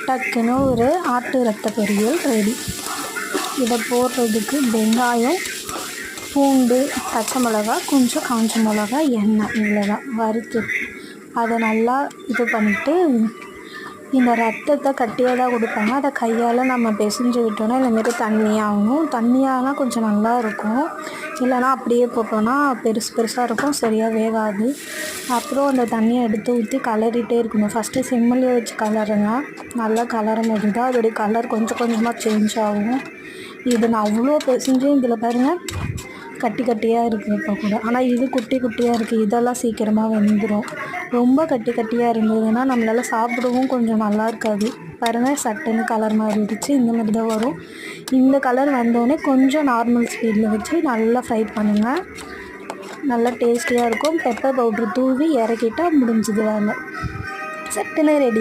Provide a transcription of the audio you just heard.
டக்குன்னு ஒரு ஆட்டு ரத்த பொரியல் ரெடி. இதை போடுறதுக்கு வெங்காயம், பூண்டு, பச்சை மிளகா, கொஞ்சம் காஞ்ச மிளகா, எண்ணெய் இவ்வளோதான். வறுத்து அதை நல்லா இது பண்ணிவிட்டு இந்த ரத்தத்தை கட்டியாக தான் கொடுப்பாங்க. அதை கையால் நம்ம பிசைஞ்சு விட்டோன்னா இந்தமாரி தண்ணியாகணும். தண்ணியானால் கொஞ்சம் நல்லா இருக்கும். இல்லைனா அப்படியே போட்டோன்னா பெருசு பெருசாக இருக்கும், சரியாக வேகாது. அப்புறம் அந்த தண்ணியை எடுத்து ஊற்றி கலரிட்டே இருக்கணும். ஃபஸ்ட்டு சிம்மிலே வச்சு கலருங்க. நல்லா கலரும் தான் அதோடைய கலர் கொஞ்சம் கொஞ்சமாக சேஞ்ச் ஆகும். இது நான் அவ்வளோ பிசைஞ்சும் இதில் பாருங்கள் கட்டி கட்டியாக இருக்குது இப்போ கூட. ஆனால் இது குட்டி குட்டியாக இருக்குது. இதெல்லாம் சீக்கிரமாக வெந்துடும். ரொம்ப கட்டி கட்டியாக இருந்ததுன்னா நம்மளால் சாப்பிடவும் கொஞ்சம் நல்லா இருக்காது. பாருங்கள் சட்டுன்னு கலர் மாறிடுச்சு. இந்த மாதிரி தான் வரும். இந்த கலர் வந்தோடனே கொஞ்சம் நார்மல் ஸ்பீடில் வச்சு நல்லா ஃப்ரை பண்ணுங்கள். நல்லா டேஸ்டியாக இருக்கும். பெப்பர் பவுட்ரு தூவி இறக்கிட்டால் முடிஞ்சுது வேலை. சட்டுன்னு ரெடி.